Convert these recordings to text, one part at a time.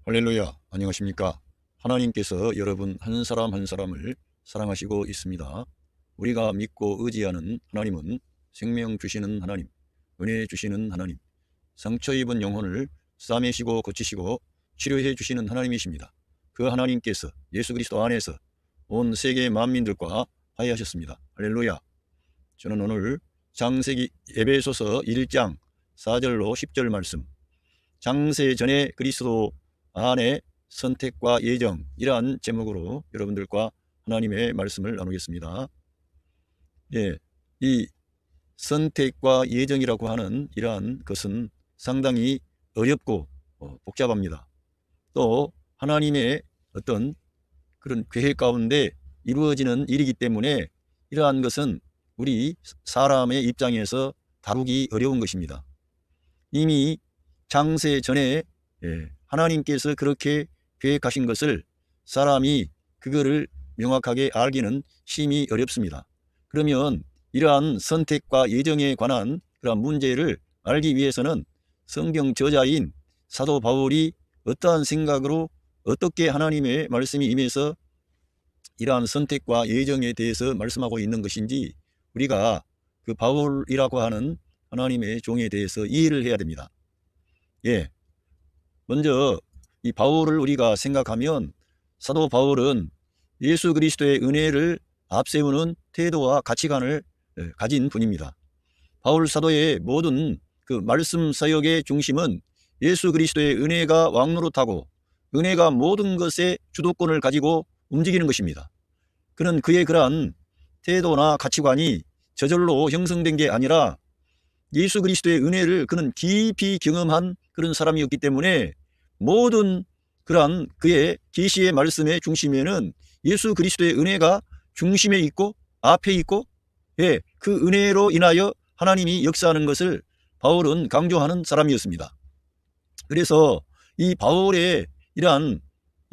할렐루야, 안녕하십니까? 하나님께서 여러분 한 사람 한 사람을 사랑하시고 있습니다. 우리가 믿고 의지하는 하나님은 생명 주시는 하나님, 은혜 주시는 하나님, 상처 입은 영혼을 싸매시고 고치시고 치료해 주시는 하나님이십니다. 그 하나님께서 예수 그리스도 안에서 온 세계 만민들과 화해하셨습니다. 할렐루야. 저는 오늘 창세기 에베소서 1장 4절로 10절 말씀, 창세 전에 그리스도 안에 선택과 예정, 이러한 제목으로 여러분들과 하나님의 말씀을 나누겠습니다. 이 선택과 예정이라고 하는 이러한 것은 상당히 어렵고 복잡합니다. 또 하나님의 어떤 그런 계획 가운데 이루어지는 일이기 때문에 이러한 것은 우리 사람의 입장에서 다루기 어려운 것입니다. 이미 창세 전에 하나님께서 그렇게 계획하신 것을 사람이 그거를 명확하게 알기는 심히 어렵습니다. 그러면 이러한 선택과 예정에 관한 그런 문제를 알기 위해서는 성경 저자인 사도 바울이 어떠한 생각으로 어떻게 하나님의 말씀이 임해서 이러한 선택과 예정에 대해서 말씀하고 있는 것인지 우리가 그 바울이라고 하는 하나님의 종에 대해서 이해를 해야 됩니다. 먼저 이 바울을 우리가 생각하면 사도 바울은 예수 그리스도의 은혜를 앞세우는 태도와 가치관을 가진 분입니다. 바울 사도의 모든 그 말씀 사역의 중심은 예수 그리스도의 은혜가 왕노릇하고 은혜가 모든 것의 주도권을 가지고 움직이는 것입니다. 그는 그의 그러한 태도나 가치관이 저절로 형성된 게 아니라 예수 그리스도의 은혜를 그는 깊이 경험한 그런 사람이었기 때문에 모든 그러한 그의 계시의 말씀의 중심에는 예수 그리스도의 은혜가 중심에 있고 앞에 있고 그 은혜로 인하여 하나님이 역사하는 것을 바울은 강조하는 사람이었습니다. 그래서 이 바울의 이러한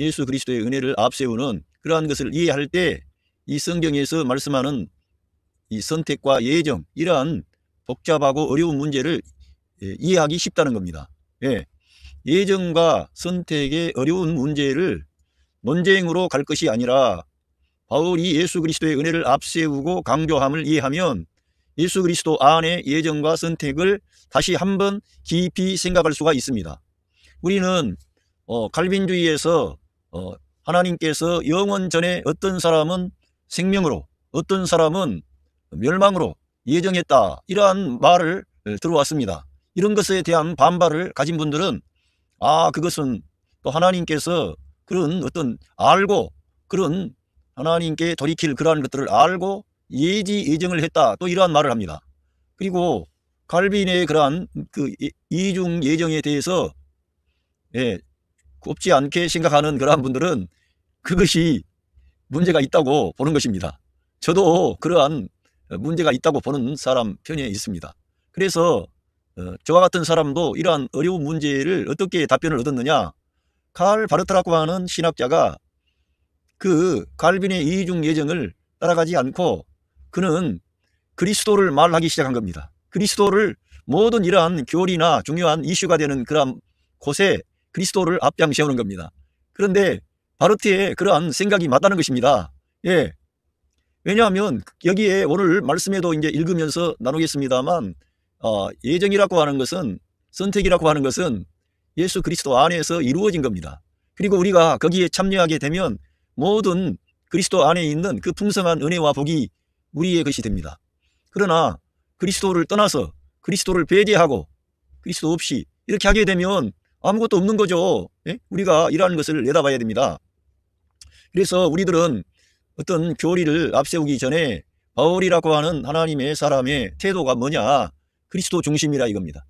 예수 그리스도의 은혜를 앞세우는 그러한 것을 이해할 때 이 성경에서 말씀하는 이 선택과 예정, 이러한 복잡하고 어려운 문제를 이해하기 쉽다는 겁니다. 예정과 선택의 어려운 문제를 논쟁으로 갈 것이 아니라 바울이 예수 그리스도의 은혜를 앞세우고 강조함을 이해하면 예수 그리스도 안에 예정과 선택을 다시 한번 깊이 생각할 수가 있습니다. 우리는 칼빈주의에서 하나님께서 영원 전에 어떤 사람은 생명으로 어떤 사람은 멸망으로 예정했다, 이러한 말을 들어왔습니다. 이런 것에 대한 반발을 가진 분들은 그것은 또 하나님께서 그런 어떤 알고 그런 하나님께 돌이킬 그러한 것들을 알고 예정을 했다, 또 이러한 말을 합니다. 그리고 칼빈의 그러한 그 이중 예정에 대해서 곱지 않게 생각하는 그러한 분들은 그것이 문제가 있다고 보는 것입니다. 저도 그러한 문제가 있다고 보는 사람 편에 있습니다. 그래서 저와 같은 사람도 이러한 어려운 문제를 어떻게 답변을 얻었느냐, 칼 바르트라고 하는 신학자가 그 칼빈의 이중 예정을 따라가지 않고 그는 그리스도를 말하기 시작한 겁니다. 그리스도를 모든 이러한 교리나 중요한 이슈가 되는 그러한 곳에 그리스도를 앞장 세우는 겁니다. 그런데 바르트의 그러한 생각이 맞다는 것입니다. 왜냐하면 여기에 오늘 말씀에도 이제 읽으면서 나누겠습니다만 예정이라고 하는 것은, 선택이라고 하는 것은 예수 그리스도 안에서 이루어진 겁니다. 그리고 우리가 거기에 참여하게 되면 모든 그리스도 안에 있는 그 풍성한 은혜와 복이 우리의 것이 됩니다. 그러나 그리스도를 떠나서 그리스도를 배제하고 그리스도 없이 이렇게 하게 되면 아무것도 없는 거죠. 우리가 이러한 것을 내다봐야 됩니다. 그래서 우리들은 어떤 교리를 앞세우기 전에 바울이라고 하는 하나님의 사람의 태도가 뭐냐, 그리스도 중심이라 이겁니다.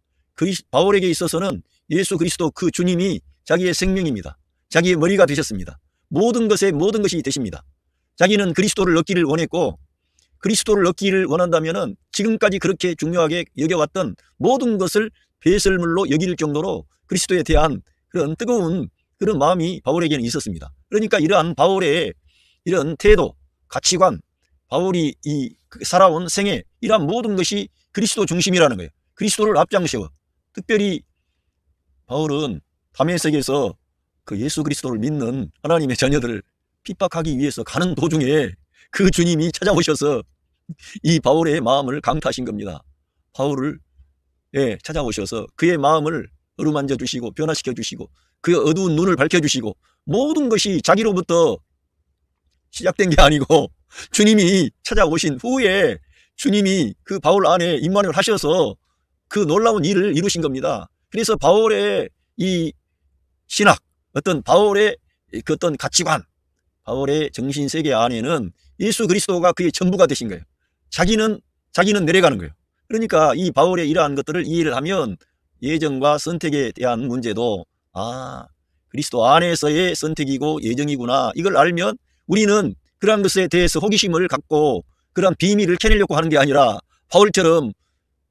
바울에게 있어서는 예수 그리스도 그 주님이 자기의 생명입니다. 자기의 머리가 되셨습니다. 모든 것에 모든 것이 되십니다. 자기는 그리스도를 얻기를 원했고, 그리스도를 얻기를 원한다면 지금까지 그렇게 중요하게 여겨왔던 모든 것을 배설물로 여길 정도로 그리스도에 대한 그런 뜨거운 그런 마음이 바울에게는 있었습니다. 그러니까 이러한 바울의 이런 태도, 가치관, 바울이 살아온 생애, 이러한 모든 것이 그리스도 중심이라는 거예요. 그리스도를 앞장세워. 특별히 바울은 다메섹에서 그 예수 그리스도를 믿는 하나님의 자녀들을 핍박하기 위해서 가는 도중에 그 주님이 찾아오셔서 이 바울의 마음을 강타하신 겁니다. 바울을 찾아오셔서 그의 마음을 어루만져 주시고 변화시켜 주시고 그의 어두운 눈을 밝혀 주시고 모든 것이 자기로부터 시작된 게 아니고 주님이 찾아오신 후에 주님이 그 바울 안에 임만을 하셔서 그 놀라운 일을 이루신 겁니다. 그래서 바울의 이 신학, 어떤 바울의 그 어떤 가치관, 바울의 정신세계 안에는 예수 그리스도가 그의 전부가 되신 거예요. 자기는 내려가는 거예요. 그러니까 이 바울의 이러한 것들을 이해를 하면 예정과 선택에 대한 문제도 그리스도 안에서의 선택이고 예정이구나, 이걸 알면 우리는 그러한 것에 대해서 호기심을 갖고 그러한 비밀을 캐내려고 하는 게 아니라 바울처럼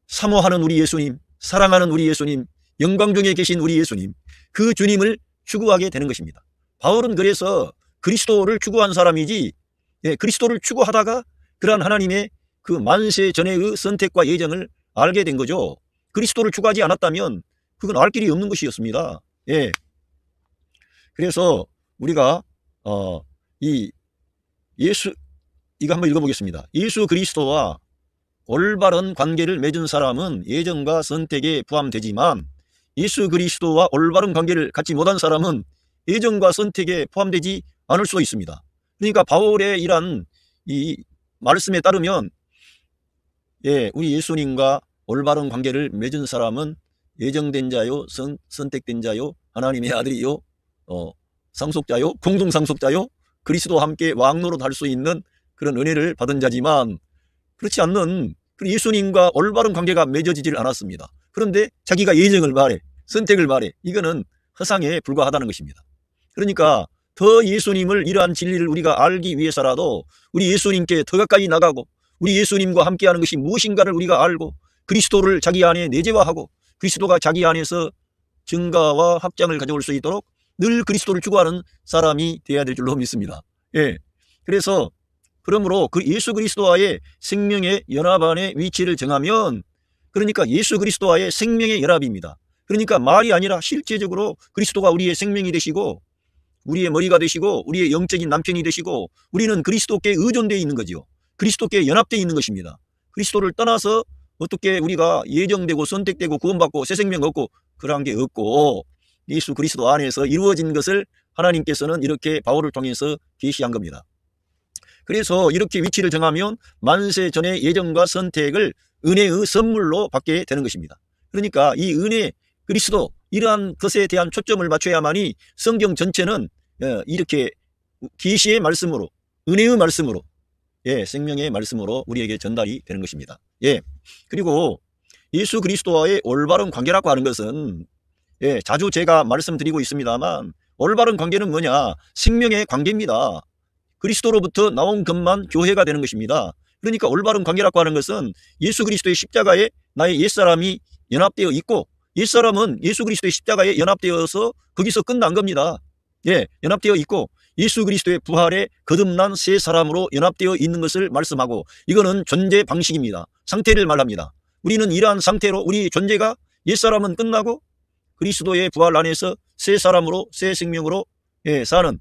사모하는 우리 예수님, 사랑하는 우리 예수님, 영광 중에 계신 우리 예수님, 그 주님을 추구하게 되는 것입니다. 바울은 그래서 그리스도를 추구한 사람이지, 그리스도를 추구하다가 그러한 하나님의 그 만세 전에의 선택과 예정을 알게 된 거죠. 그리스도를 추구하지 않았다면 그건 알 길이 없는 것이었습니다. 그래서 우리가 이거 한번 읽어보겠습니다. 예수 그리스도와 올바른 관계를 맺은 사람은 예정과 선택에 포함되지만 예수 그리스도와 올바른 관계를 갖지 못한 사람은 예정과 선택에 포함되지 않을 수 있습니다. 그러니까 바울의 이런 이 말씀에 따르면 우리 예수님과 올바른 관계를 맺은 사람은 예정된 자요, 선택된 자요, 하나님의 아들이요, 상속자요, 공동상속자요, 그리스도와 함께 왕노릇 할 수 있는 그런 은혜를 받은 자지만 그렇지 않는 예수님과 올바른 관계가 맺어지질 않았습니다. 그런데 자기가 예정을 말해, 선택을 말해, 이거는 허상에 불과하다는 것입니다. 그러니까 더 예수님을, 이러한 진리를 우리가 알기 위해서라도 우리 예수님께 더 가까이 나가고 우리 예수님과 함께하는 것이 무엇인가를 우리가 알고 그리스도를 자기 안에 내재화하고 그리스도가 자기 안에서 증가와 확장을 가져올 수 있도록 늘 그리스도를 추구하는 사람이 되어야 될 줄로 믿습니다. 그래서 그러므로 그 예수 그리스도와의 생명의 연합 안에 위치를 정하면, 그러니까 예수 그리스도와의 생명의 연합입니다. 그러니까 말이 아니라 실제적으로 그리스도가 우리의 생명이 되시고 우리의 머리가 되시고 우리의 영적인 남편이 되시고 우리는 그리스도께 의존되어 있는 거죠. 그리스도께 연합되어 있는 것입니다. 그리스도를 떠나서 어떻게 우리가 예정되고 선택되고 구원받고 새 생명 얻고 그러한 게 없고, 예수 그리스도 안에서 이루어진 것을 하나님께서는 이렇게 바울을 통해서 계시한 겁니다. 그래서 이렇게 위치를 정하면 만세 전의 예정과 선택을 은혜의 선물로 받게 되는 것입니다. 그러니까 이 은혜, 그리스도, 이러한 것에 대한 초점을 맞춰야만이 성경 전체는 이렇게 계시의 말씀으로, 은혜의 말씀으로, 생명의 말씀으로 우리에게 전달이 되는 것입니다. 그리고 예수 그리스도와의 올바른 관계라고 하는 것은 자주 제가 말씀드리고 있습니다만, 올바른 관계는 뭐냐? 생명의 관계입니다. 그리스도로부터 나온 것만 교회가 되는 것입니다. 그러니까 올바른 관계라고 하는 것은 예수 그리스도의 십자가에 나의 옛사람이 연합되어 있고, 옛사람은 예수 그리스도의 십자가에 연합되어서 거기서 끝난 겁니다. 연합되어 있고 예수 그리스도의 부활에 거듭난 새 사람으로 연합되어 있는 것을 말씀하고, 이거는 존재 방식입니다. 상태를 말합니다. 우리는 이러한 상태로 우리 존재가, 옛사람은 끝나고 그리스도의 부활 안에서 새 사람으로, 새 생명으로 사는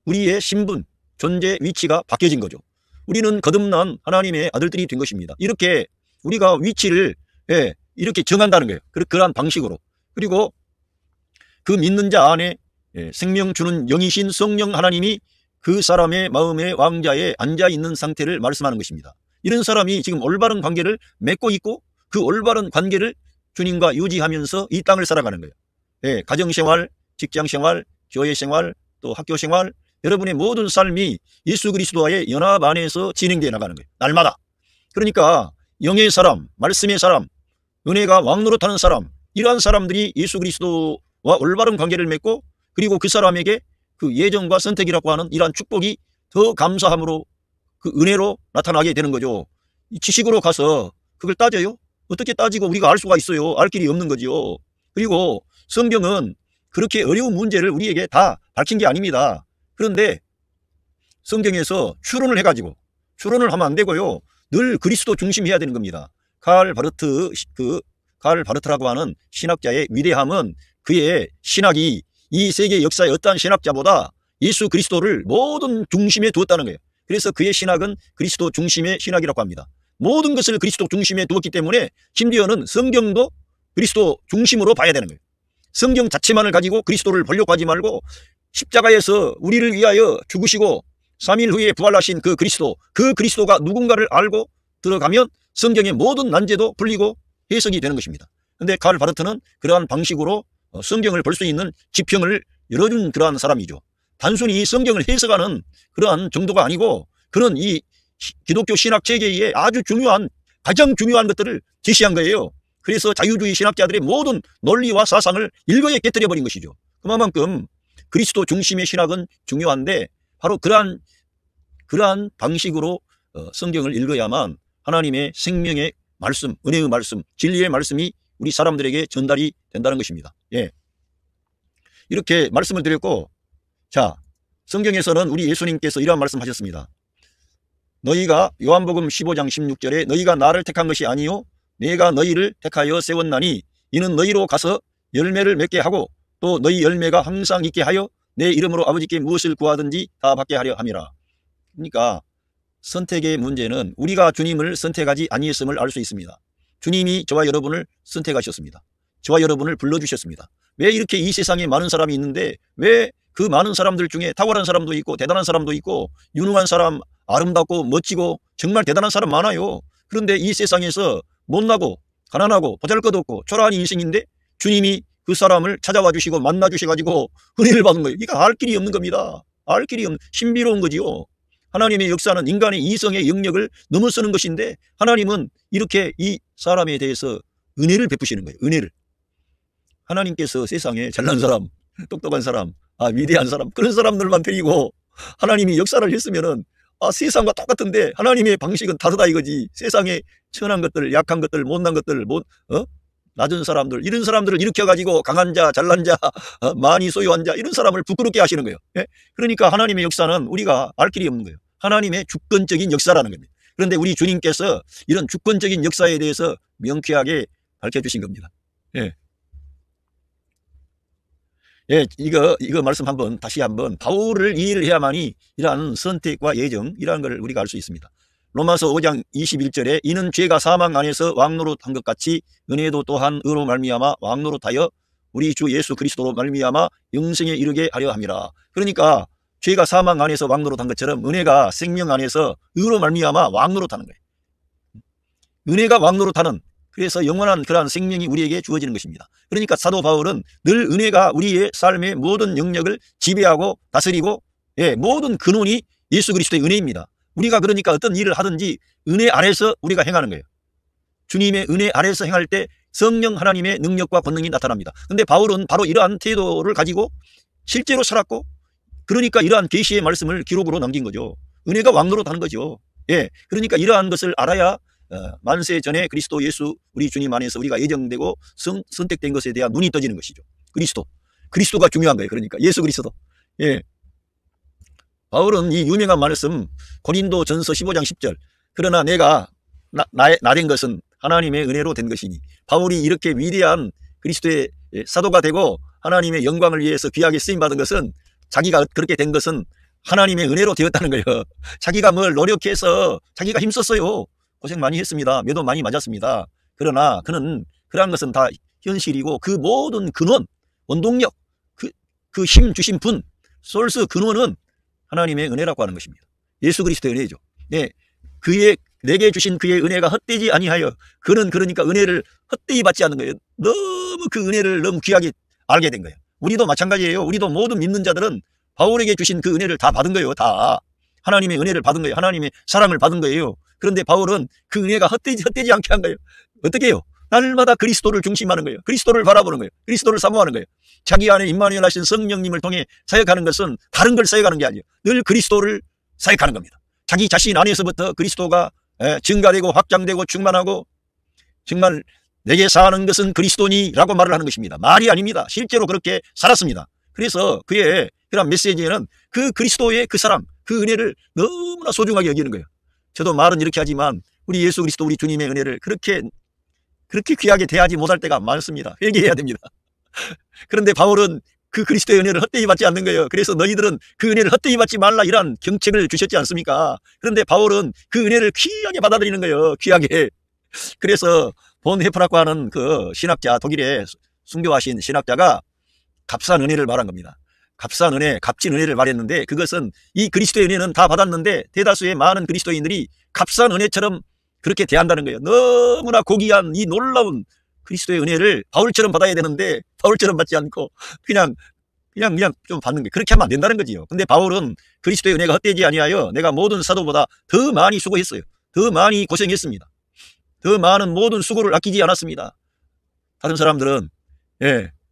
우리의 신분, 존재 위치가 바뀌어진 거죠. 우리는 거듭난 하나님의 아들들이 된 것입니다. 이렇게 우리가 위치를 이렇게 정한다는 거예요. 그러한 방식으로. 그리고 그 믿는 자 안에 생명 주는 영이신 성령 하나님이 그 사람의 마음의 왕자에 앉아 있는 상태를 말씀하는 것입니다. 이런 사람이 지금 올바른 관계를 맺고 있고 그 올바른 관계를 주님과 유지하면서 이 땅을 살아가는 거예요. 가정생활, 직장생활, 교회생활, 또 학교생활, 여러분의 모든 삶이 예수 그리스도와의 연합 안에서 진행되어 나가는 거예요. 날마다. 그러니까 영의 사람, 말씀의 사람, 은혜가 왕노릇하는 사람, 이러한 사람들이 예수 그리스도와 올바른 관계를 맺고, 그리고 그 사람에게 그 예정과 선택이라고 하는 이러한 축복이 더 감사함으로, 그 은혜로 나타나게 되는 거죠. 이 지식으로 가서 그걸 따져요? 어떻게 따지고 우리가 알 수가 있어요? 알 길이 없는 거지요. 그리고 성경은 그렇게 어려운 문제를 우리에게 다 밝힌 게 아닙니다. 그런데 성경에서 추론을 해가지고, 추론을 하면 안 되고요, 늘 그리스도 중심해야 되는 겁니다. 칼 바르트라고 하는 신학자의 위대함은 그의 신학이 이 세계 역사의 어떠한 신학자보다 예수 그리스도를 모든 중심에 두었다는 거예요. 그래서 그의 신학은 그리스도 중심의 신학이라고 합니다. 모든 것을 그리스도 중심에 두었기 때문에 심지어는 성경도 그리스도 중심으로 봐야 되는 거예요. 성경 자체만을 가지고 그리스도를 보려고 하지 말고 십자가에서 우리를 위하여 죽으시고 3일 후에 부활하신 그 그리스도가 누군가를 알고 들어가면 성경의 모든 난제도 풀리고 해석이 되는 것입니다. 그런데 칼 바르트는 그러한 방식으로 성경을 볼 수 있는 지평을 열어준 그러한 사람이죠. 단순히 성경을 해석하는 그러한 정도가 아니고 그는 이 기독교 신학 체계에 아주 가장 중요한 것들을 제시한 거예요. 그래서 자유주의 신학자들의 모든 논리와 사상을 일거에 깨뜨려 버린 것이죠. 그만큼 그리스도 중심의 신학은 중요한데 바로 그러한 방식으로 성경을 읽어야만 하나님의 생명의 말씀, 은혜의 말씀, 진리의 말씀이 우리 사람들에게 전달이 된다는 것입니다. 예. 이렇게 말씀을 드렸고, 자, 성경에서는 우리 예수님께서 이러한 말씀하셨습니다. 너희가 요한복음 15장 16절에 너희가 나를 택한 것이 아니요 내가 너희를 택하여 세웠나니 이는 너희로 가서 열매를 맺게 하고 또 너희 열매가 항상 있게 하여 내 이름으로 아버지께 무엇을 구하든지 다 받게 하려 함이라. 그러니까 선택의 문제는 우리가 주님을 선택하지 아니했음을 알 수 있습니다. 주님이 저와 여러분을 선택하셨습니다. 저와 여러분을 불러주셨습니다. 왜 이렇게 이 세상에 많은 사람이 있는데 왜 그 많은 사람들 중에 탁월한 사람도 있고 대단한 사람도 있고 유능한 사람, 아름답고 멋지고 정말 대단한 사람 많아요. 그런데 이 세상에서 못나고 가난하고 보잘것없고 초라한 인생인데 주님이 그 사람을 찾아와 주시고 만나 주셔가지고 은혜를 받은 거예요. 이거 알 길이 없는 겁니다. 알 길이 없는 신비로운 거지요. 하나님의 역사는 인간의 이성의 영역을 넘어서는 것인데 하나님은 이렇게 이 사람에 대해서 은혜를 베푸시는 거예요. 은혜를. 하나님께서 세상에 잘난 사람, 똑똑한 사람, 위대한 사람 그런 사람들만 데리고 하나님이 역사를 했으면은 세상과 똑같은데 하나님의 방식은 다르다 이거지. 세상에 천한 것들, 약한 것들, 못난 것들, 낮은 사람들 이런 사람들을 일으켜가지고 강한 자, 잘난 자, 많이 소유한 자 이런 사람을 부끄럽게 하시는 거예요. 예? 그러니까 하나님의 역사는 우리가 알 길이 없는 거예요. 하나님의 주권적인 역사라는 겁니다. 그런데 우리 주님께서 이런 주권적인 역사에 대해서 명쾌하게 밝혀주신 겁니다. 예. 예, 이거 말씀 다시 한번 바울을 이해를 해야만이 이러한 선택과 예정, 이러한 걸 우리가 알 수 있습니다. 로마서 5장 21절에 이는 죄가 사망 안에서 왕노릇한 것 같이 은혜도 또한 의로 말미암아 왕노릇하여 우리 주 예수 그리스도로 말미암아 영생에 이르게 하려 함이라. 그러니까 죄가 사망 안에서 왕노릇한 것처럼 은혜가 생명 안에서 의로 말미암아 왕노릇하는 거예요. 은혜가 왕노릇하는, 그래서 영원한 그러한 생명이 우리에게 주어지는 것입니다. 그러니까 사도 바울은 늘 은혜가 우리의 삶의 모든 영역을 지배하고 다스리고 모든 근원이 예수 그리스도의 은혜입니다. 우리가 그러니까 어떤 일을 하든지 은혜 아래서 우리가 행하는 거예요. 주님의 은혜 아래서 행할 때 성령 하나님의 능력과 권능이 나타납니다. 그런데 바울은 바로 이러한 태도를 가지고 실제로 살았고 그러니까 이러한 계시의 말씀을 기록으로 남긴 거죠. 은혜가 왕노릇하는 거죠. 그러니까 이러한 것을 알아야 만세 전에 그리스도 예수 우리 주님 안에서 우리가 예정되고 선택된 것에 대한 눈이 떠지는 것이죠. 그리스도가 중요한 거예요. 그러니까 예수 그리스도. 바울은 이 유명한 말씀 고린도 전서 15장 10절 그러나 내가 나 된 것은 하나님의 은혜로 된 것이니, 바울이 이렇게 위대한 그리스도의 사도가 되고 하나님의 영광을 위해서 귀하게 쓰임받은 것은, 자기가 그렇게 된 것은 하나님의 은혜로 되었다는 거예요. 자기가 뭘 노력해서 자기가 힘썼어요. 고생 많이 했습니다. 매도 많이 맞았습니다. 그러나 그는 그러한 것은 다 현실이고 그 모든 근원, 원동력, 그 힘 주신 분, 소스 근원은 하나님의 은혜라고 하는 것입니다. 예수 그리스도의 은혜죠. 내게 주신 그의 은혜가 헛되지 아니하여, 그는 그러니까 은혜를 헛되이 받지 않는 거예요. 너무 그 은혜를 너무 귀하게 알게 된 거예요. 우리도 마찬가지예요. 우리도 모든 믿는 자들은 바울에게 주신 그 은혜를 다 받은 거예요. 다 하나님의 은혜를 받은 거예요. 하나님의 사랑을 받은 거예요. 그런데 바울은 그 은혜가 헛되지 않게 한 거예요. 어떻게 해요? 날마다 그리스도를 중심하는 거예요. 그리스도를 바라보는 거예요. 그리스도를 사모하는 거예요. 자기 안에 임마누엘 하신 성령님을 통해 사역하는 것은 다른 걸 사역하는 게 아니에요. 늘 그리스도를 사역하는 겁니다. 자기 자신 안에서부터 그리스도가 증가되고 확장되고 충만하고, 정말 내게 사는 것은 그리스도니 라고 말을 하는 것입니다. 말이 아닙니다. 실제로 그렇게 살았습니다. 그래서 그의 그런 메시지에는 그 그리스도의 그 사랑, 그 은혜를 너무나 소중하게 여기는 거예요. 저도 말은 이렇게 하지만 우리 예수 그리스도 우리 주님의 은혜를 그렇게 귀하게 대하지 못할 때가 많습니다. 회개해야 됩니다. 그런데 바울은 그 그리스도의 은혜를 헛되이 받지 않는 거예요. 그래서 너희들은 그 은혜를 헛되이 받지 말라 이러한 경책을 주셨지 않습니까? 그런데 바울은 그 은혜를 귀하게 받아들이는 거예요. 귀하게. 그래서 본 헤프라고 하는 그 신학자, 독일에 순교하신 신학자가 값싼 은혜를 말한 겁니다. 값싼 은혜, 값진 은혜를 말했는데, 그것은 이 그리스도의 은혜는 다 받았는데 대다수의 많은 그리스도인들이 값싼 은혜처럼 그렇게 대한다는 거예요. 너무나 고귀한 이 놀라운 그리스도의 은혜를 바울처럼 받아야 되는데 바울처럼 받지 않고 그냥 좀 받는 거예요. 그렇게 하면 안 된다는 거지요. 근데 바울은 그리스도의 은혜가 헛되지 아니하여 내가 모든 사도보다 더 많이 수고했어요. 더 많이 고생했습니다. 더 많은 모든 수고를 아끼지 않았습니다. 다른 사람들은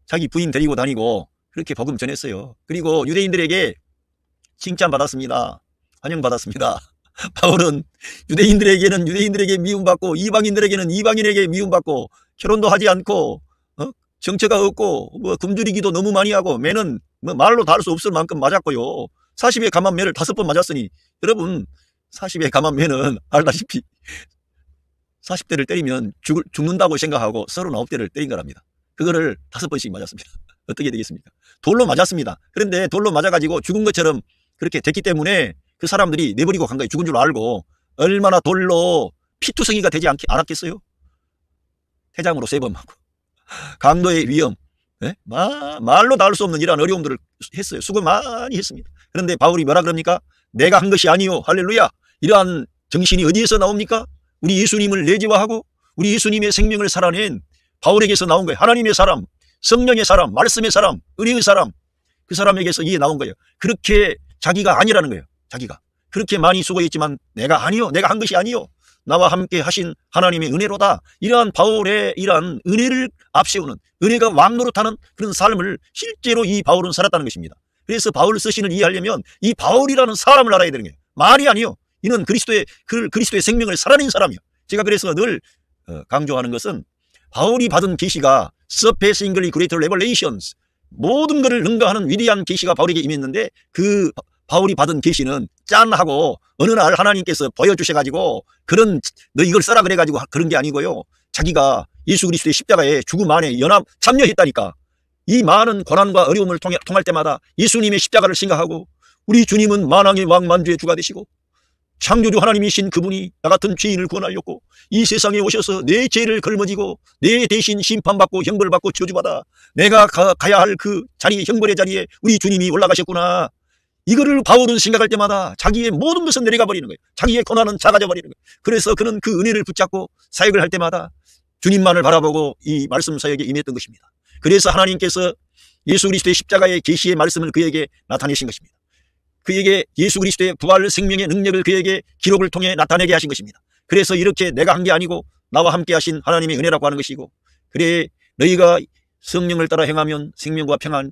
자기 부인 데리고 다니고 그렇게 복음 전했어요. 그리고 유대인들에게 칭찬받았습니다. 환영받았습니다. 바울은 유대인들에게는 유대인들에게 미움받고 이방인들에게는 이방인에게 미움받고 결혼도 하지 않고 정처가 없고 굶주리기도 너무 많이 하고 매는 말로 다 할 수 없을 만큼 맞았고요. 40에 감한 매를 5번 맞았으니 여러분 40에 감한 매는 알다시피 40대를 때리면 죽는다고 생각하고 39대를 때린 거랍니다. 그거를 5번씩 맞았습니다. 어떻게 되겠습니까? 돌로 맞았습니다. 그런데 돌로 맞아가지고 죽은 것처럼 그렇게 됐기 때문에 그 사람들이 내버리고 간 거예요. 죽은 줄 알고. 얼마나 돌로 피투성이가 되지 않았겠어요? 태장으로 3번 맞고 강도의 위험, 말로 다 할 수 없는 이러한 어려움들을 했어요. 수고 많이 했습니다. 그런데 바울이 뭐라 그럽니까? 내가 한 것이 아니요, 할렐루야. 이러한 정신이 어디에서 나옵니까? 우리 예수님을 내재화하고 우리 예수님의 생명을 살아낸 바울에게서 나온 거예요. 하나님의 사람, 성령의 사람, 말씀의 사람, 의리의 사람, 그 사람에게서 이해 나온 거예요. 그렇게 자기가 아니라는 거예요. 자기가 그렇게 많이 수고했지만 내가 아니요, 내가 한 것이 아니요, 나와 함께 하신 하나님의 은혜로다. 이러한 바울의 이러한 은혜를 앞세우는, 은혜가 왕노릇하는 그런 삶을 실제로 이 바울은 살았다는 것입니다. 그래서 바울 서신을 이해하려면 이 바울이라는 사람을 알아야 되는 거예요. 말이 아니요, 이는 그리스도의 생명을 살아낸 사람이요. 제가 그래서 늘 강조하는 것은 바울이 받은 계시가 surpassingly greater revelations, 모든 것을 능가하는 위대한 계시가 바울에게 임했는데 그 바울이 받은 계시는 짠하고 어느 날 하나님께서 보여주셔가지고 그런 너 이걸 써라 그래가지고 그런 게 아니고요. 자기가 예수 그리스도의 십자가에 죽음 안에 참여했다니까. 이 많은 고난과 어려움을 통할 때마다 예수님의 십자가를 생각하고 우리 주님은 만왕의 왕 만주의 주가 되시고 창조주 하나님이신 그분이 나 같은 죄인을 구원하려고 이 세상에 오셔서 내 죄를 걸머지고 내 대신 심판받고 형벌받고 저주받아 내가 가야 할 그 자리, 형벌의 자리에 우리 주님이 올라가셨구나. 이거를 바울은 생각할 때마다 자기의 모든 것은 내려가 버리는 거예요. 자기의 고난은 작아져 버리는 거예요. 그래서 그는 그 은혜를 붙잡고 사역을 할 때마다 주님만을 바라보고 이 말씀 사역에 임했던 것입니다. 그래서 하나님께서 예수 그리스도의 십자가의 계시의 말씀을 그에게 나타내신 것입니다. 그에게 예수 그리스도의 부활 생명의 능력을 그에게 기록을 통해 나타내게 하신 것입니다. 그래서 이렇게 내가 한 게 아니고 나와 함께 하신 하나님의 은혜라고 하는 것이고, 그래 너희가 성령을 따라 행하면 생명과 평안,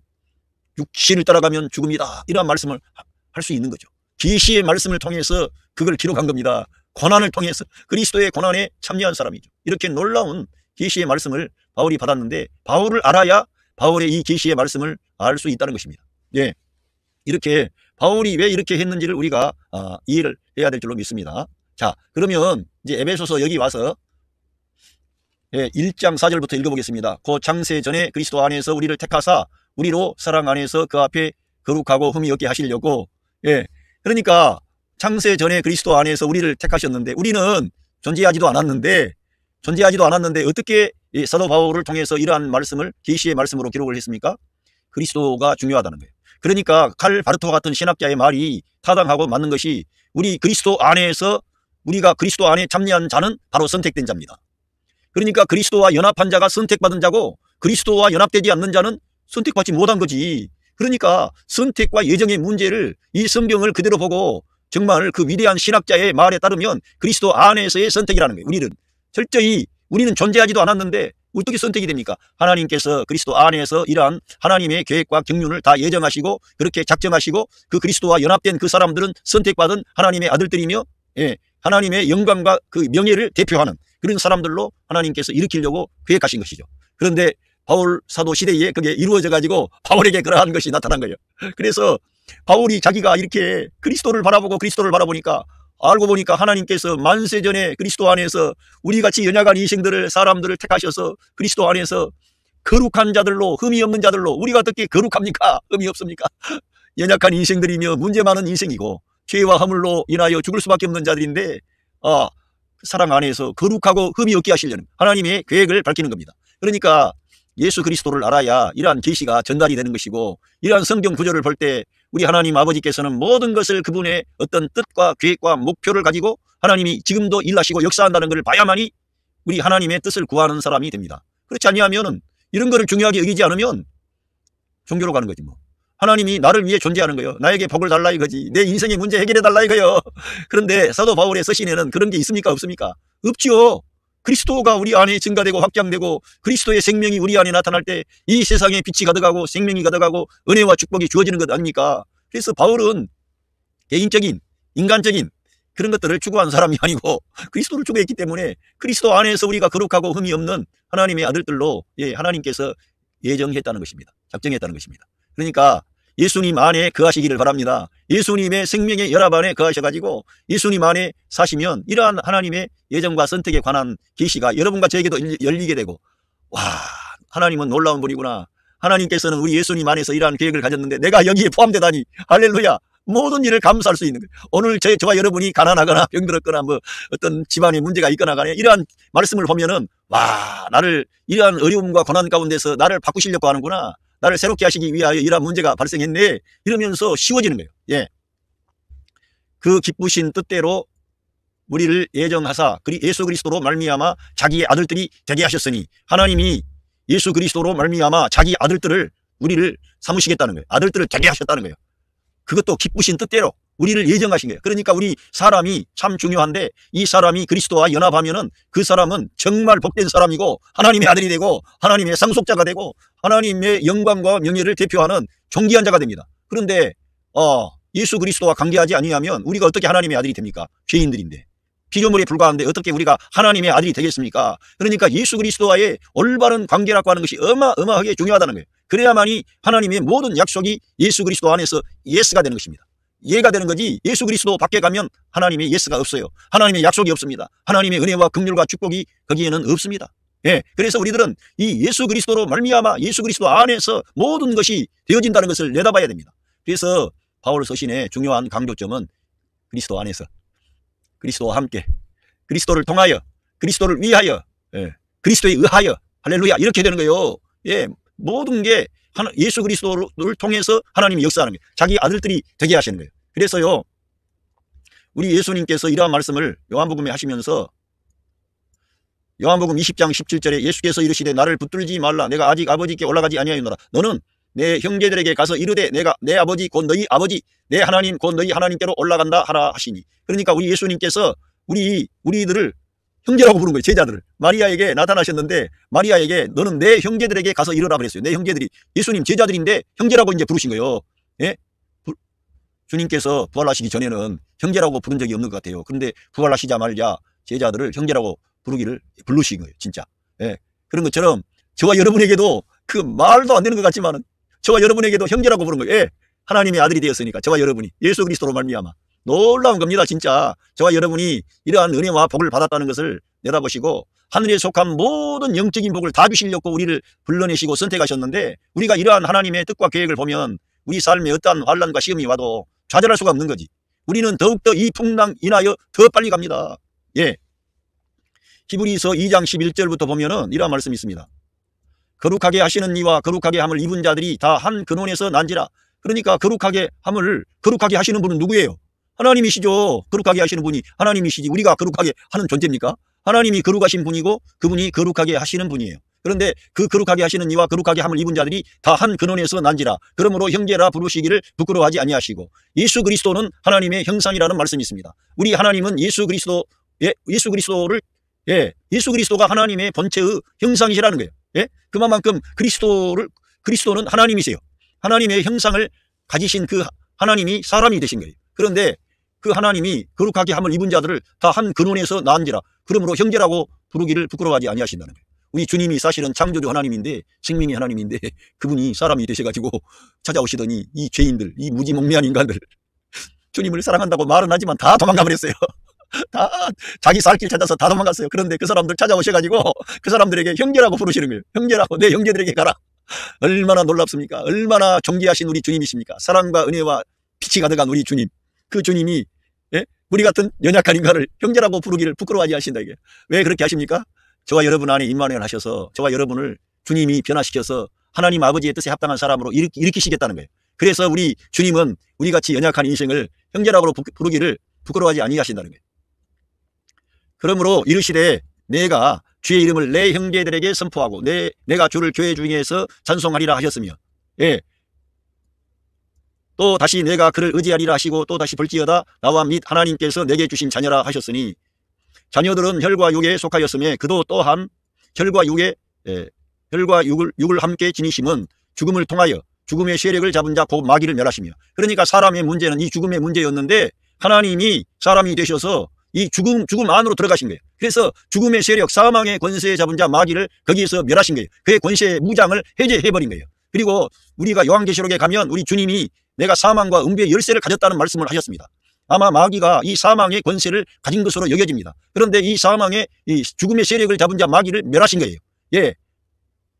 육신을 따라가면 죽음이다, 이런 말씀을 할 수 있는 거죠. 계시의 말씀을 통해서 그걸 기록한 겁니다. 고난을 통해서 그리스도의 고난에 참여한 사람이죠. 이렇게 놀라운 계시의 말씀을 바울이 받았는데 바울을 알아야 바울의 이 계시의 말씀을 알 수 있다는 것입니다. 예, 이렇게 바울이 왜 이렇게 했는지를 우리가 이해를 해야 될 줄로 믿습니다. 자, 그러면 이제 에베소서 여기 와서 1장 4절부터 읽어보겠습니다. 곧 창세 전에 그리스도 안에서 우리를 택하사 우리로 사랑 안에서 그 앞에 거룩하고 흠이 없게 하시려고. 그러니까 창세 전에 그리스도 안에서 우리를 택하셨는데 우리는 존재하지도 않았는데 어떻게 사도 바울을 통해서 이러한 말씀을 계시의 말씀으로 기록을 했습니까? 그리스도가 중요하다는 거예요. 그러니까 칼 바르토 같은 신학자의 말이 타당하고 맞는 것이 우리 그리스도 안에서 우리가 그리스도 안에 참여한 자는 바로 선택된 자입니다. 그러니까 그리스도와 연합한 자가 선택받은 자고 그리스도와 연합되지 않는 자는 선택받지 못한 거지. 그러니까 선택과 예정의 문제를 이 성경을 그대로 보고 정말 그 위대한 신학자의 말에 따르면 그리스도 안에서의 선택이라는 거예요. 우리는 철저히 우리는 존재하지도 않았는데 어떻게 선택이 됩니까? 하나님께서 그리스도 안에서 이러한 하나님의 계획과 경륜을 다 예정하시고 그렇게 작정하시고 그 그리스도와 연합된 그 사람들은 선택받은 하나님의 아들들이며 하나님의 영광과 그 명예를 대표하는 그런 사람들로 하나님께서 일으키려고 계획하신 것이죠. 그런데 바울 사도 시대에 그게 이루어져 가지고 바울에게 그러한 것이 나타난 거예요. 그래서 바울이 자기가 이렇게 그리스도를 바라보니까 알고 보니까 하나님께서 만세 전에 그리스도 안에서 우리같이 연약한 이생들을 사람들을 택하셔서 그리스도 안에서 거룩한 자들로, 흠이 없는 자들로 우리가 어떻게 거룩합니까? 흠이 없습니까? 연약한 인생들이며 문제 많은 인생이고 죄와 허물로 인하여 죽을 수밖에 없는 자들인데 사랑 안에서 거룩하고 흠이 없게 하시려는 하나님의 계획을 밝히는 겁니다. 그러니까 예수 그리스도를 알아야 이러한 계시가 전달이 되는 것이고, 이러한 성경 구절을 볼 때 우리 하나님 아버지께서는 모든 것을 그분의 어떤 뜻과 계획과 목표를 가지고 하나님이 지금도 일하시고 역사한다는 것을 봐야만이 우리 하나님의 뜻을 구하는 사람이 됩니다. 그렇지 아니하면 이런 거를 중요하게 여기지 않으면 종교로 가는 거지 뭐. 하나님이 나를 위해 존재하는 거예요. 나에게 복을 달라 이거지. 내 인생의 문제 해결해 달라 이거예요. 그런데 사도 바울의 서신에는 그런 게 있습니까? 없습니까? 없지요. 그리스도가 우리 안에 증가되고 확장되고 그리스도의 생명이 우리 안에 나타날 때 이 세상에 빛이 가득하고 생명이 가득하고 은혜와 축복이 주어지는 것 아닙니까? 그래서 바울은 개인적인 인간적인 그런 것들을 추구한 사람이 아니고 그리스도를 추구했기 때문에 그리스도 안에서 우리가 거룩하고 흠이 없는 하나님의 아들들로 하나님께서 예정했다는 것입니다. 작정했다는 것입니다. 그러니까 예수님 안에 거하시기를 바랍니다. 예수님의 생명의 연합 안에 거하셔가지고 예수님 안에 사시면 이러한 하나님의 예정과 선택에 관한 계시가 여러분과 저에게도 열리게 되고, 와, 하나님은 놀라운 분이구나. 하나님께서는 우리 예수님 안에서 이러한 계획을 가졌는데 내가 여기에 포함되다니. 할렐루야. 모든 일을 감수할 수 있는 거예요. 오늘 저와 여러분이 가난하거나 병들었거나 뭐 어떤 집안에 문제가 있거나 간에 이러한 말씀을 보면은, 와, 나를 이러한 어려움과 고난 가운데서 나를 바꾸시려고 하는구나. 나를 새롭게 하시기 위하여 이러한 문제가 발생했네. 이러면서 쉬워지는 거예요. 예. 그 기쁘신 뜻대로 우리를 예정하사 예수 그리스도로 말미암아 자기의 아들들이 되게 하셨으니, 하나님이 예수 그리스도로 말미암아 자기 아들들을 우리를 삼으시겠다는 거예요. 아들들을 되게 하셨다는 거예요. 그것도 기쁘신 뜻대로 우리를 예정하신 거예요. 그러니까 우리 사람이 참 중요한데, 이 사람이 그리스도와 연합하면은 그 사람은 정말 복된 사람이고 하나님의 아들이 되고 하나님의 상속자가 되고 하나님의 영광과 명예를 대표하는 존귀한 자가 됩니다. 그런데 예수 그리스도와 관계하지 아니하면 우리가 어떻게 하나님의 아들이 됩니까? 죄인들인데, 피조물에 불과한데 어떻게 우리가 하나님의 아들이 되겠습니까? 그러니까 예수 그리스도와의 올바른 관계라고 하는 것이 어마어마하게 중요하다는 거예요. 그래야만이 하나님의 모든 약속이 예수 그리스도 안에서 예스가 되는 것입니다. 예가 되는 거지, 예수 그리스도 밖에 가면 하나님의 예스가 없어요. 하나님의 약속이 없습니다. 하나님의 은혜와 긍휼과 축복이 거기에는 없습니다. 예, 그래서 우리들은 이 예수 그리스도로 말미암아 예수 그리스도 안에서 모든 것이 되어진다는 것을 내다봐야 됩니다. 그래서 바울 서신의 중요한 강조점은 그리스도 안에서, 그리스도와 함께, 그리스도를 통하여, 그리스도를 위하여, 그리스도에 의하여, 할렐루야, 이렇게 되는 거예요. 예, 모든 게 예수 그리스도를 통해서 하나님이 역사하는 거예요. 자기 아들들이 되게 하시는 거예요. 그래서요, 우리 예수님께서 이러한 말씀을 요한복음에 하시면서 요한복음 20장 17절에 예수께서 이르시되 나를 붙들지 말라. 내가 아직 아버지께 올라가지 아니하였노라. 너는 내 형제들에게 가서 이르되 내가 내 아버지 곧 너희 아버지, 내 하나님 곧 너희 하나님께로 올라간다 하라 하시니. 그러니까 우리 예수님께서 우리들을 형제라고 부른 거예요. 제자들을. 마리아에게 나타나셨는데 마리아에게 너는 내 형제들에게 가서 이르라 그랬어요. 내 형제들이 예수님 제자들인데 형제라고 이제 부르신 거예요. 예? 주님께서 부활하시기 전에는 형제라고 부른 적이 없는 것 같아요. 그런데 부활하시자마자 제자들을 형제라고 부르신 거예요. 진짜. 예. 그런 것처럼 저와 여러분에게도 그 말도 안 되는 것 같지만은 저와 여러분에게도 형제라고 부른 거예요. 예. 하나님의 아들이 되었으니까 저와 여러분이 예수 그리스도로 말미암아. 놀라운 겁니다. 진짜. 저와 여러분이 이러한 은혜와 복을 받았다는 것을 내다보시고 하늘에 속한 모든 영적인 복을 다 주시려고 우리를 불러내시고 선택하셨는데, 우리가 이러한 하나님의 뜻과 계획을 보면 우리 삶에 어떠한 환난과 시험이 와도 좌절할 수가 없는 거지. 우리는 더욱더 이 풍랑 인하여 더 빨리 갑니다. 예. 히브리서 2장 11절부터 보면은 이러한 말씀이 있습니다. 거룩하게 하시는 이와 거룩하게 함을 입은 자들이 다 한 근원에서 난지라. 그러니까 거룩하게 하시는 분은 누구예요? 하나님이시죠. 거룩하게 하시는 분이 하나님이시지 우리가 거룩하게 하는 존재입니까? 하나님이 거룩하신 분이고 그분이 거룩하게 하시는 분이에요. 그런데 그 거룩하게 하시는 이와 거룩하게 함을 입은 자들이 다 한 근원에서 난지라. 그러므로 형제라 부르시기를 부끄러워하지 아니하시고. 예수 그리스도는 하나님의 형상이라는 말씀이 있습니다. 우리 하나님은 예수 그리스도가 하나님의 본체의 형상이시라는 거예요. 예? 그만큼 그리스도는 하나님이세요. 하나님의 형상을 가지신 그 하나님이 사람이 되신 거예요. 그런데 그 하나님이 거룩하게 함을 입은 자들을 다 한 근원에서 난지라. 그러므로 형제라고 부르기를 부끄러워하지 아니하신다는 거예요. 우리 주님이 사실은 창조주 하나님인데, 생명의 하나님인데 그분이 사람이 되셔가지고 찾아오시더니 이 죄인들, 이 무지몽매한 인간들, 주님을 사랑한다고 말은 하지만 다 도망가 버렸어요. 다 자기 살 길 찾아서 다 도망갔어요. 그런데 그 사람들 찾아오셔가지고 그 사람들에게 형제라고 부르시는 거예요. 형제라고, 내 형제들에게 가라. 얼마나 놀랍습니까? 얼마나 존귀하신 우리 주님이십니까? 사랑과 은혜와 빛이 가득한 우리 주님. 그 주님이, 예? 우리 같은 연약한 인간을 형제라고 부르기를 부끄러워하지 않으신다, 이게. 왜 그렇게 하십니까? 저와 여러분 안에 임마누엘 하셔서 저와 여러분을 주님이 변화시켜서 하나님 아버지의 뜻에 합당한 사람으로 일으키시겠다는 거예요. 그래서 우리 주님은 우리같이 연약한 인생을 형제라고 부르기를 부끄러워하지 아니하신다는 거예요. 그러므로 이르시되 내가 주의 이름을 내 형제들에게 선포하고 내가 주를 교회 중에서 찬송하리라 하셨으며, 예, 또 다시 내가 그를 의지하리라 하시고 또 다시 볼지어다 나와 및 하나님께서 내게 주신 자녀라 하셨으니, 자녀들은 혈과 육에 속하였으며 그도 또한 혈과 육을 함께 지니심은 죽음을 통하여 죽음의 세력을 잡은 자 곧 마귀를 멸하시며. 그러니까 사람의 문제는 이 죽음의 문제였는데 하나님이 사람이 되셔서 이 죽음 안으로 들어가신 거예요. 그래서 죽음의 세력, 사망의 권세에 잡은 자 마귀를 거기에서 멸하신 거예요. 그의 권세의 무장을 해제해버린 거예요. 그리고 우리가 요한계시록에 가면 우리 주님이 내가 사망과 음부의 열쇠를 가졌다는 말씀을 하셨습니다. 아마 마귀가 이 사망의 권세를 가진 것으로 여겨집니다. 그런데 이 사망의 이 죽음의 세력을 잡은 자 마귀를 멸하신 거예요. 예,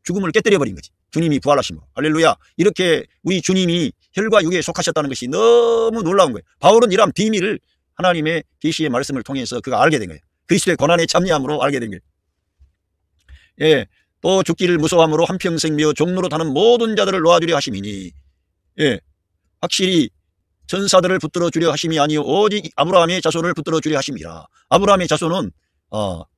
죽음을 깨뜨려버린 거지. 주님이 부활하심으로. 할렐루야. 이렇게 우리 주님이 혈과 육에 속하셨다는 것이 너무 놀라운 거예요. 바울은 이러한 비밀을 하나님의 계시의 말씀을 통해서 그가 알게 된 거예요. 그리스도의 고난에 참여함으로 알게 된 거예요. 예, 또 죽기를 무서워함으로 한평생 미어 종로로 타는 모든 자들을 놓아주려 하심이니, 예, 확실히 전사들을 붙들어 주려 하심이 아니요 오직 아브라함의 자손을 붙들어 주려 하심이라. 아브라함의 자손은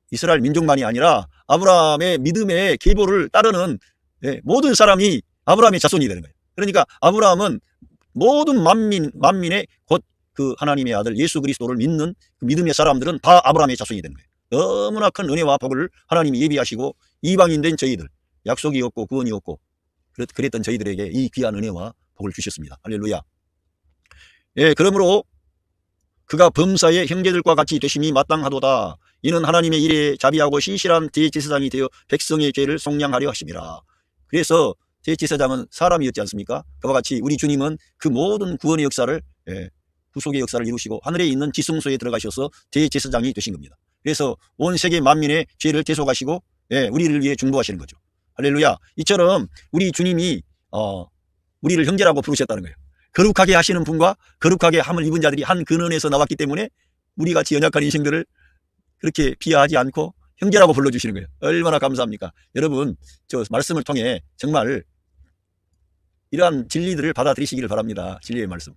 이스라엘 민족만이 아니라 아브라함의 믿음의 계보를 따르는, 예, 모든 사람이 아브라함의 자손이 되는 거예요. 그러니까 아브라함은 모든 만민의 곧 그 하나님의 아들 예수 그리스도를 믿는 그 믿음의 사람들은 다 아브라함의 자손이 되는 거예요. 너무나 큰 은혜와 복을 하나님이 예비하시고 이방인 된 저희들, 약속이 없고 구원이 없고 그랬던 저희들에게 이 귀한 은혜와 복을 주셨습니다. 할렐루야. 예, 그러므로 그가 범사의 형제들과 같이 되심이 마땅하도다. 이는 하나님의 일에 자비하고 신실한 대제사장이 되어 백성의 죄를 속량하려 하심이라. 그래서 대제사장은 사람이었지 않습니까? 그와 같이 우리 주님은 그 모든 구원의 역사를, 예, 구속의 역사를 이루시고 하늘에 있는 지성소에 들어가셔서 대제사장이 되신 겁니다. 그래서 온 세계 만민의 죄를 대속하시고, 예, 우리를 위해 중보하시는 거죠. 할렐루야. 이처럼 우리 주님이 우리를 형제라고 부르셨다는 거예요. 거룩하게 하시는 분과 거룩하게 함을 입은 자들이 한 근원에서 나왔기 때문에 우리같이 연약한 인생들을 그렇게 비하하지 않고 형제라고 불러주시는 거예요. 얼마나 감사합니까? 여러분, 저 말씀을 통해 정말 이러한 진리들을 받아들이시기를 바랍니다. 진리의 말씀.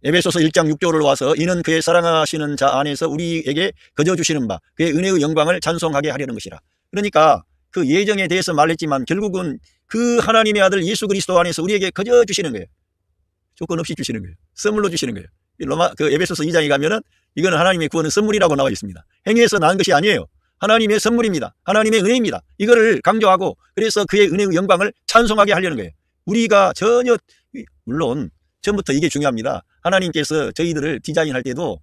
에베소서 1장 6절을 와서 이는 그의 사랑하시는 자 안에서 우리에게 거저 주시는 바 그의 은혜의 영광을 찬송하게 하려는 것이라. 그러니까 그 예정에 대해서 말했지만 결국은 그 하나님의 아들 예수 그리스도 안에서 우리에게 거저 주시는 거예요. 조건 없이 주시는 거예요. 선물로 주시는 거예요. 그 에베소서 2장에 가면은 이거는 하나님의 구원은 선물이라고 나와 있습니다. 행위에서 난 것이 아니에요. 하나님의 선물입니다. 하나님의 은혜입니다. 이거를 강조하고 그래서 그의 은혜의 영광을 찬송하게 하려는 거예요. 우리가 전혀, 물론 처음부터 이게 중요합니다. 하나님께서 저희들을 디자인할 때도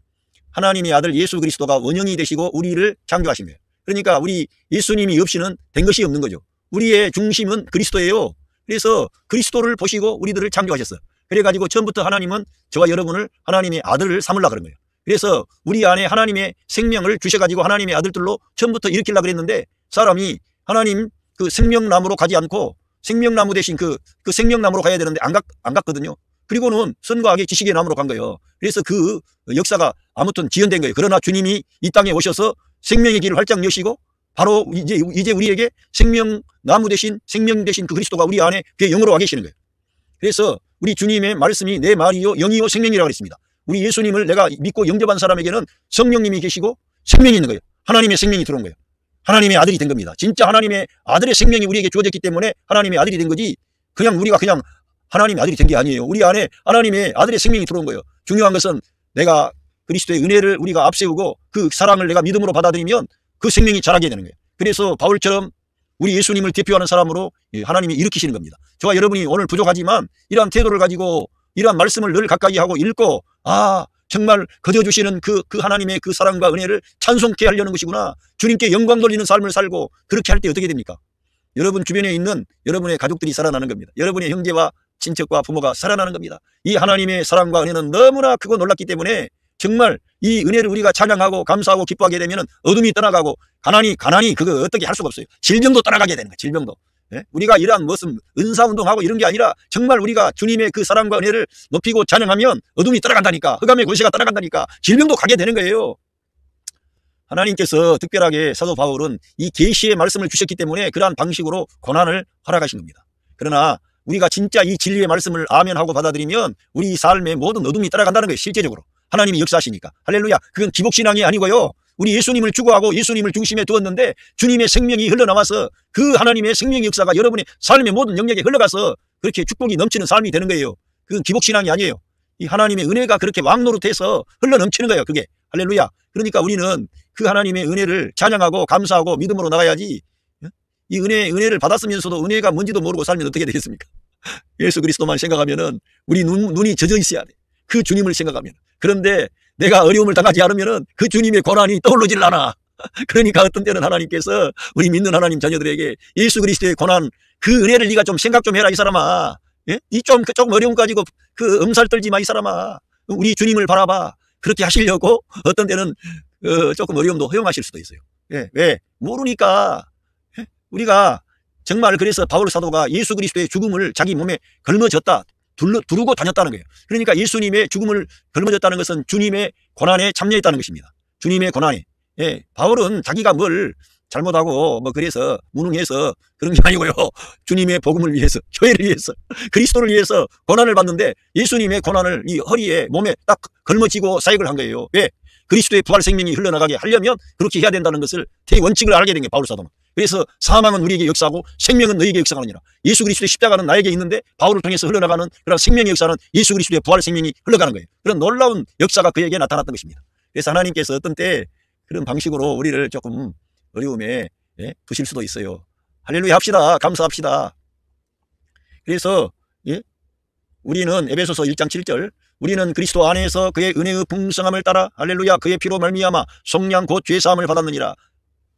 하나님의 아들 예수 그리스도가 원형이 되시고 우리를 창조하신 거예요. 그러니까 우리 예수님이 없이는 된 것이 없는 거죠. 우리의 중심은 그리스도예요. 그래서 그리스도를 보시고 우리들을 창조하셨어요. 그래가지고 처음부터 하나님은 저와 여러분을 하나님의 아들을 삼으려고 그런 거예요. 그래서 우리 안에 하나님의 생명을 주셔가지고 하나님의 아들들로 처음부터 일으키려고 그랬는데 사람이 하나님 그 생명나무로 가지 않고 생명나무 대신 그 생명나무로 가야 되는데 안 갔거든요. 그리고는 선과 악의 지식의 나무로 간 거예요. 그래서 그 역사가 아무튼 지연된 거예요. 그러나 주님이 이 땅에 오셔서 생명의 길을 활짝 여시고 바로 이제 우리에게 생명나무 대신 생명 대신 그 그리스도가 우리 안에 그의 영으로 와 계시는 거예요. 그래서 우리 주님의 말씀이 내 말이요 영이요 생명이라고 그랬습니다. 우리 예수님을 내가 믿고 영접한 사람에게는 성령님이 계시고 생명이 있는 거예요. 하나님의 생명이 들어온 거예요. 하나님의 아들이 된 겁니다. 진짜 하나님의 아들의 생명이 우리에게 주어졌기 때문에 하나님의 아들이 된 거지 그냥 우리가 그냥 하나님의 아들이 된 게 아니에요. 우리 안에 하나님의 아들의 생명이 들어온 거예요. 중요한 것은 내가 그리스도의 은혜를 우리가 앞세우고 그 사랑을 내가 믿음으로 받아들이면 그 생명이 자라게 되는 거예요. 그래서 바울처럼 우리 예수님을 대표하는 사람으로 하나님이 일으키시는 겁니다. 저와 여러분이 오늘 부족하지만 이러한 태도를 가지고 이러한 말씀을 늘 가까이 하고 읽고 정말 거저주시는 그 하나님의 그 사랑과 은혜를 찬송케 하려는 것이구나. 주님께 영광 돌리는 삶을 살고 그렇게 할 때 어떻게 됩니까? 여러분 주변에 있는 여러분의 가족들이 살아나는 겁니다. 여러분의 형제와 친척과 부모가 살아나는 겁니다. 이 하나님의 사랑과 은혜는 너무나 크고 놀랍기 때문에 정말 이 은혜를 우리가 찬양하고 감사하고 기뻐하게 되면 어둠이 떠나가고 가난이 그거 어떻게 할 수가 없어요. 질병도 떠나가게 되는 거예요. 질병도. 예? 우리가 이러한 무슨 은사운동하고 이런 게 아니라 정말 우리가 주님의 그 사랑과 은혜를 높이고 찬양하면 어둠이 떠나간다니까. 흑암의 권세가 떠나간다니까. 질병도 가게 되는 거예요. 하나님께서 특별하게 사도 바울은 이 계시의 말씀을 주셨기 때문에 그러한 방식으로 고난을 허락하신 겁니다. 그러나 우리가 진짜 이 진리의 말씀을 아멘하고 받아들이면 우리 삶의 모든 어둠이 떠나간다는 거예요. 실제적으로 하나님이 역사하시니까. 할렐루야. 그건 기복신앙이 아니고요. 우리 예수님을 추구하고 예수님을 중심에 두었는데 주님의 생명이 흘러나와서 그 하나님의 생명의 역사가 여러분의 삶의 모든 영역에 흘러가서 그렇게 축복이 넘치는 삶이 되는 거예요. 그건 기복신앙이 아니에요. 이 하나님의 은혜가 그렇게 왕노릇해서 흘러넘치는 거예요. 그게. 할렐루야. 그러니까 우리는 그 하나님의 은혜를 찬양하고 감사하고 믿음으로 나가야지. 이 은혜를 받았으면서도 은혜가 뭔지도 모르고 살면 어떻게 되겠습니까? 예수 그리스도만 생각하면은 우리 눈이 젖어 있어야 돼. 그 주님을 생각하면. 그런데 내가 어려움을 당하지 않으면은 그 주님의 고난이 떠오르질 않아. 그러니까 어떤 때는 하나님께서 우리 믿는 하나님 자녀들에게 예수 그리스도의 고난, 그 은혜를 네가 좀 생각 좀 해라 이 사람아. 예? 이 조금 어려움 가지고 그 엄살 떨지 마 이 사람아. 우리 주님을 바라봐. 그렇게 하시려고 어떤 때는 조금 어려움도 허용하실 수도 있어요. 예, 왜? 모르니까. 예? 우리가 정말 그래서 바울 사도가 예수 그리스도의 죽음을 자기 몸에 걸머졌다. 두르고 다녔다는 거예요. 그러니까 예수님의 죽음을 걸머졌다는 것은 주님의 고난에 참여했다는 것입니다. 주님의 고난에. 예, 바울은 자기가 뭘 잘못하고 뭐 그래서 무능해서 그런 게 아니고요. 주님의 복음을 위해서, 교회를 위해서, 그리스도를 위해서 고난을 받는데 예수님의 고난을 이 허리에 몸에 딱 걸머쥐고 사역을 한 거예요. 왜? 그리스도의 부활 생명이 흘러나가게 하려면 그렇게 해야 된다는 것을 대원칙을 알게 된 게 바울 사도는. 그래서 사망은 우리에게 역사하고 생명은 너희에게 역사하느니라. 예수 그리스도의 십자가는 나에게 있는데 바울을 통해서 흘러나가는 그런 생명의 역사는 예수 그리스도의 부활 생명이 흘러가는 거예요. 그런 놀라운 역사가 그에게 나타났던 것입니다. 그래서 하나님께서 어떤 때 그런 방식으로 우리를 조금 어려움에 두실 수도 있어요. 할렐루야 합시다. 감사합시다. 그래서 우리는 에베소서 1장 7절 우리는 그리스도 안에서 그의 은혜의 풍성함을 따라 할렐루야 그의 피로 말미암아 속량 곧 죄사함을 받았느니라.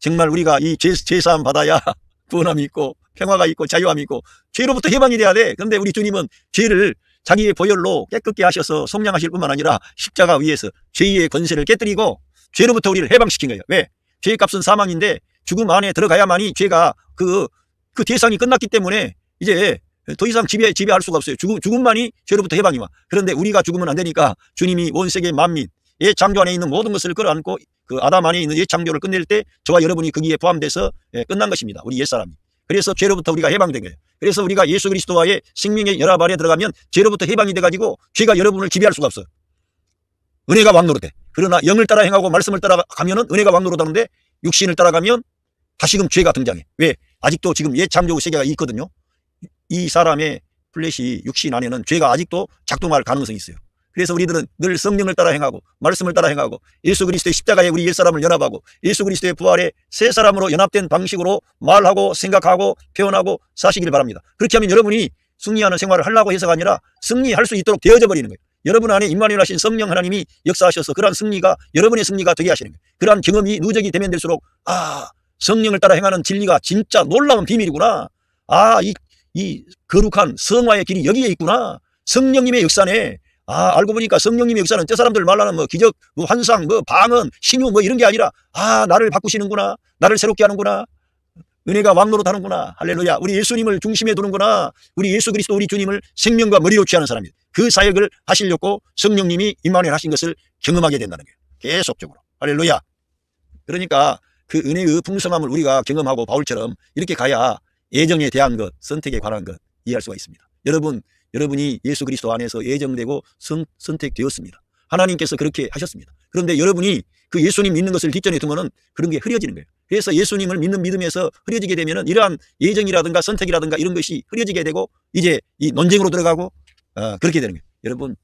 정말 우리가 이 죄사함 받아야 구원함이 있고 평화가 있고 자유함이 있고 죄로부터 해방이 돼야 돼. 그런데 우리 주님은 죄를 자기의 보혈로 깨끗게 하셔서 속량하실 뿐만 아니라 십자가 위에서 죄의 권세를 깨뜨리고 죄로부터 우리를 해방시킨 거예요. 왜? 죄의 값은 사망인데 죽음 안에 들어가야만이 죄가 그 대상이 끝났기 때문에 이제 더 이상 지배할 수가 없어요. 죽음만이 죄로부터 해방이 와. 그런데 우리가 죽으면 안 되니까 주님이 온 세계 만민 옛 창조 안에 있는 모든 것을 끌어안고 그 아담 안에 있는 옛 창조를 끝낼 때 저와 여러분이 거기에 포함돼서 끝난 것입니다. 우리 옛사람이. 그래서 죄로부터 우리가 해방된 거예요. 그래서 우리가 예수 그리스도와의 생명의 연합 안에 들어가면 죄로부터 해방이 돼가지고 죄가 여러분을 지배할 수가 없어요. 은혜가 왕노릇해. 그러나 영을 따라 행하고 말씀을 따라가면은 은혜가 왕노릇하는데 육신을 따라가면 다시금 죄가 등장해. 왜? 아직도 지금 옛 창조 세계가 있거든요. 이 사람의 플래시 육신 안에는 죄가 아직도 작동할 가능성이 있어요. 그래서 우리들은 늘 성령을 따라 행하고 말씀을 따라 행하고 예수 그리스도의 십자가에 우리 옛사람을 연합하고 예수 그리스도의 부활에 새 사람으로 연합된 방식으로 말하고 생각하고 표현하고 사시길 바랍니다. 그렇게 하면 여러분이 승리하는 생활을 하려고 해서가 아니라 승리할 수 있도록 되어져 버리는 거예요. 여러분 안에 임마누엘 하신 성령 하나님이 역사하셔서 그러한 승리가 여러분의 승리가 되게 하시는 거예요. 그러한 경험이 누적이 되면 될수록 성령을 따라 행하는 진리가 진짜 놀라운 비밀이구나. 이 거룩한 성화의 길이 여기에 있구나. 성령님의 역사네. 알고 보니까 성령님의 역사는 저 사람들 말하는 뭐 기적, 뭐 환상, 뭐 방언, 신유 뭐 이런 게 아니라 나를 바꾸시는구나. 나를 새롭게 하는구나. 은혜가 왕노릇하는구나. 할렐루야. 우리 예수님을 중심에 두는구나. 우리 예수 그리스도 우리 주님을 생명과 머리로 취하는 사람입니다. 그 사역을 하시려고 성령님이 임마누엘 하신 것을 경험하게 된다는 거예요. 계속적으로. 할렐루야. 그러니까 그 은혜의 풍성함을 우리가 경험하고 바울처럼 이렇게 가야 예정에 대한 것, 선택에 관한 것 이해할 수가 있습니다. 여러분이 예수 그리스도 안에서 예정되고 선택되었습니다. 하나님께서 그렇게 하셨습니다. 그런데 여러분이 그 예수님 믿는 것을 뒷전에 두면은 그런 게 흐려지는 거예요. 그래서 예수님을 믿는 믿음에서 흐려지게 되면은 이러한 예정이라든가 선택이라든가 이런 것이 흐려지게 되고 이제 이 논쟁으로 들어가고 그렇게 되는 거예요. 여러분